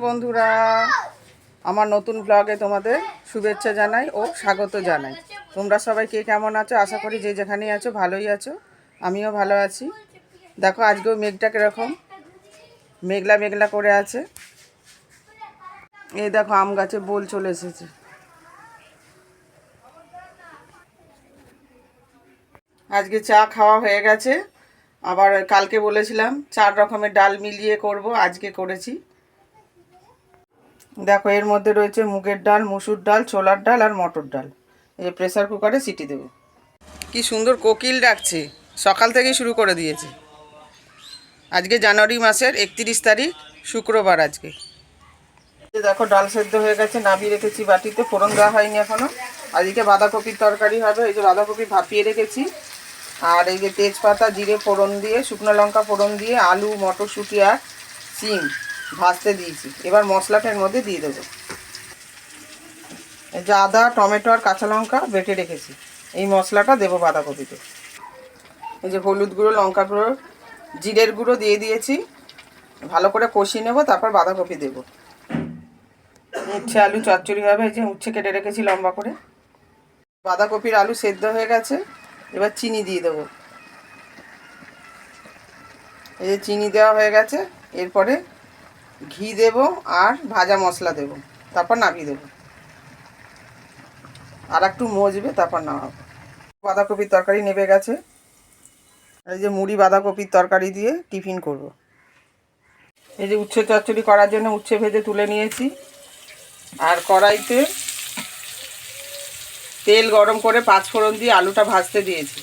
বন্ধুরা, আমার নতুন ব্লগে তোমাদের শুভেচ্ছা জানাই ও স্বাগত জানাই। তোমরা সবাই কে কেমন আছো? আশা করি যে যেখানেই আছো ভালোই আছো। আমিও ভালো আছি। দেখো আজকেও মেঘটা কীরকম মেঘলা মেঘলা করে আছে। এই দেখো আম গাছে বোল চলে এসেছে। আজকে চা খাওয়া হয়ে গেছে। আবার কালকে বলেছিলাম 4 রকমের ডাল মিলিয়ে করব, আজকে করেছি। দেখো এর মধ্যে রয়েছে মুগের ডাল, মসুর ডাল, ছোলার ডাল আর মটর ডাল। এই প্রেসার কুকারে সিটি দেবো। কি সুন্দর কোকিল ডাকছে, সকাল থেকেই শুরু করে দিয়েছে। আজকে জানুয়ারি মাসের 31 তারিখ, শুক্রবার আজকে। দেখো ডাল সেদ্ধ হয়ে গেছে, নামিয়ে রেখেছি বাটিতে, ফোড়ন দেওয়া হয়নি এখনো। আজকে বাঁধাকপির তরকারি হবে। এই যে বাঁধাকপি ভাপিয়ে রেখেছি, আর এই যে তেজপাতা জিরে ফোড়ন দিয়ে, শুকনো লঙ্কা ফোড়ন দিয়ে, আলু মটরশুঁটি আর সিম ভাজতে দিয়েছি। এবার মশলাটা এর মধ্যে দিয়ে দেবো। এই যে আদা টমেটো আর কাঁচা লঙ্কা বেটে রেখেছি, এই মশলাটা দেবো বাঁধাকপিতে। এই যে হলুদ গুঁড়ো, লঙ্কা গুঁড়ো, জিরের গুঁড়ো দিয়ে দিয়েছি। ভালো করে কষিয়ে নেবো, তারপর বাঁধাকপি দেবো। উচ্ছে আলু চচ্চড়ি হবে। এই যে উচ্ছে কেটে রেখেছি লম্বা করে। বাঁধাকপির আলু সেদ্ধ হয়ে গেছে, এবার চিনি দিয়ে দেবো। এই যে চিনি দেওয়া হয়ে গেছে, এরপরে ঘি দেব আর ভাজা মশলা দেব, তারপর নামিয়ে দেবো। আর একটু মজবে, তারপর নামাবো। বাঁধাকপির তরকারি নেবে গেছে। এই যে মুড়ি বাঁধাকপির তরকারি দিয়ে টিফিন করব। এই যে উচ্ছে চচ্চড়ি করার জন্য উচ্ছে ভেজে তুলে নিয়েছি, আর কড়াইতে তেল গরম করে 5 ফোড়ন দিয়ে আলুটা ভাজতে দিয়েছি।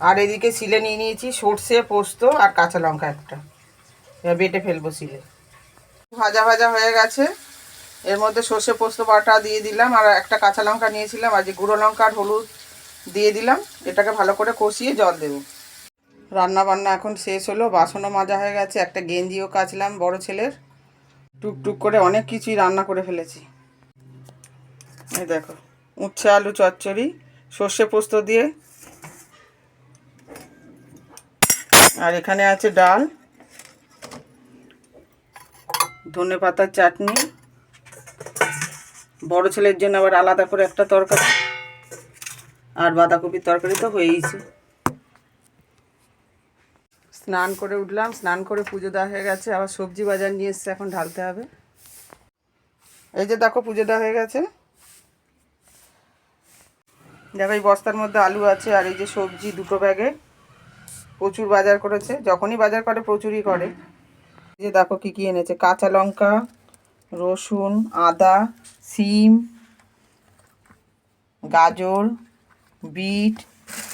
আর এদিকে শিলে নিয়ে নিয়েছি সর্ষে, পোস্ত আর কাঁচা লঙ্কা একটা, এবার বেটে ফেলবো শিলে। ভাজা ভাজা হয়ে গেছে, এর মধ্যে সর্ষে পোস্ত বাটা দিয়ে দিলাম, আর একটা কাঁচা লঙ্কা নিয়েছিলাম, আর যে গুঁড়ো লঙ্কা আর হলুদ দিয়ে দিলাম। এটাকে ভালো করে কষিয়ে জল দেবো। রান্না বান্না এখন শেষ হলো, বাসনও মাজা হয়ে গেছে, একটা গেঞ্জিও কাচলাম বড় ছেলের। টুকটুক করে অনেক কিছুই রান্না করে ফেলেছি। এই দেখো উচ্ছে আলু চচ্চড়ি সর্ষে পোস্ত দিয়ে, আর এখানে আছে ডাল, ধনেপাতার চাটনি, বড় ছেলের জন্য আবার আলাদা করে একটা তরকারি, আর বাঁধাকপির তরকারি তো হয়েইছে। স্নান করে উঠলাম, স্নান করে পুজো দেওয়া হয়ে গেছে। আবার সবজি বাজার নিয়ে এসছে, এখন ঢালতে হবে। এই যে দেখো পুজো দেওয়া হয়ে গেছে। দেখো এই বস্তার মধ্যে আলু আছে, আর এই যে সবজি 2টো ব্যাগে। প্রচুর বাজার করেছে, যখনই বাজার করে প্রচুরই করে। এই যে দেখো কী কী এনেছে, কাঁচা লঙ্কা, রসুন, আদা, সিম, গাজর, বিট,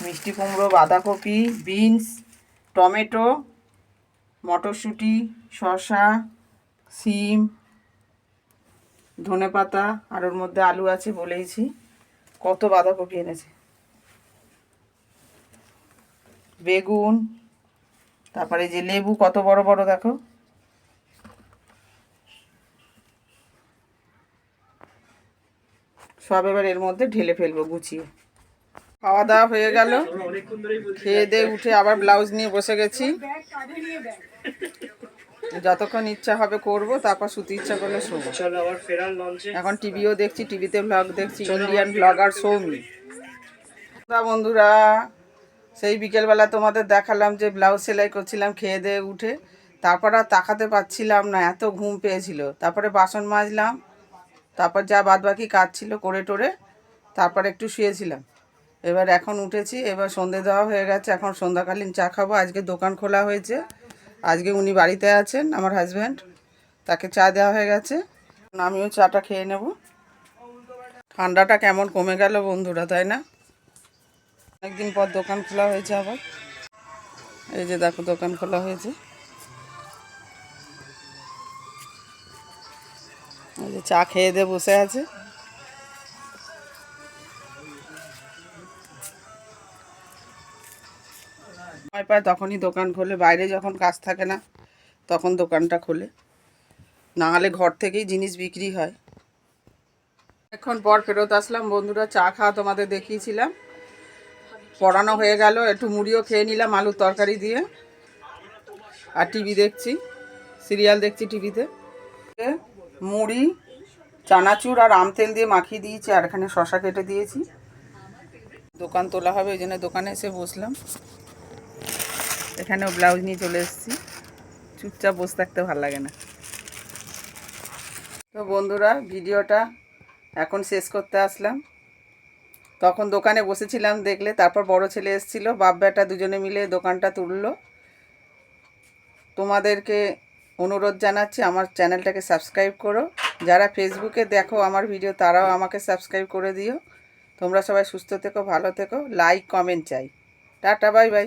মিষ্টি কুমড়ো, বাঁধাকপি, বিনস, টমেটো, মটরশুঁটি, শসা, সিম, ধনেপাতা, আর ওর মধ্যে আলু আছে বলেইছি। কত বাঁধাকপি এনেছে, বেগুন, তারপরে যে লেবু কত বড় বড় দেখো। সব এবার এর মধ্যে ঢেলে ফেলবো গুছিয়ে। খাওয়া দাওয়া হয়ে গেল, খেয়ে দিয়ে উঠে আবার ব্লাউজ নিয়ে বসে গেছি। যতক্ষণ ইচ্ছা হবে করব, তারপর শুতে ইচ্ছা করলে শোবো। এখন টিভিও দেখছি, টিভিতে ব্লগ দেখছি, ইন্ডিয়ান ব্লগার সৌমি। বন্ধুরা, সেই বিকেলবেলা তোমাদের দেখালাম যে ব্লাউজ সেলাই করছিলাম খেয়ে দিয়ে উঠে। তারপর আর তাকাতে পারছিলাম না, এত ঘুম পেয়েছিল। তারপরে বাসন মাজলাম, তারপর যা বাদবাকি কাজ ছিল করে টোরে তারপর একটু শুয়েছিলাম। এবার এখন উঠেছি, এবার সন্ধে দেওয়া হয়ে গেছে, এখন সন্ধ্যাকালীন চা খাবো। আজকে দোকান খোলা হয়েছে, আজকে উনি বাড়িতে আছেন, আমার হাজব্যান্ড, তাকে চা দেওয়া হয়ে গেছে। আমিও চাটা খেয়ে নেব। ঠান্ডাটা কেমন কমে গেল বন্ধুরা, তাই না? অনেকদিন পর দোকান খোলা হয়েছে আবার। এই যে দেখো দোকান খোলা হয়েছে। এই যে চা খেয়ে দিয়ে বসে আছে। সময় পায় তখনই দোকান খোলে, বাইরে যখন কাজ থাকে না তখন দোকানটা খোলে, না হলে ঘর থেকেই জিনিস বিক্রি হয়। এখন পর ফেরত আসলাম বন্ধুরা, চা খাওয়া তোমাদের দেখিয়েছিলাম, পড়ানো হয়ে গেল, একটু মুড়িও খেয়ে নিলাম আলুর তরকারি দিয়ে, আর টিভি দেখছি। সিরিয়াল দেখছি টিভিতে। মুড়ি, চানাচুর আর আম তেল দিয়ে মাখিয়ে দিয়েছি, আর এখানে শশা কেটে দিয়েছি। দোকান তোলা হবে, ওই জন্য দোকানে এসে বসলাম। এখানেও ব্লাউজ নিয়ে চলে এসেছি, চুপচাপ বসে থাকতে ভালো লাগে না। তো বন্ধুরা, ভিডিওটা এখন শেষ করতে আসলাম। তখন দোকানে বসেছিলাম দেখলে, তারপর বড় ছেলে এসেছিলো, বাপ বেটা দুজনে মিলে দোকানটা তুললো। তোমাদেরকে অনুরোধ জানাচ্ছি আমার চ্যানেলটাকে সাবস্ক্রাইব করো। যারা ফেসবুকে দেখো আমার ভিডিও, তারাও আমাকে সাবস্ক্রাইব করে দিও। তোমরা সবাই সুস্থ থেকো, ভালো থেকো, লাইক কমেন্ট চাই। Tata, bye bye.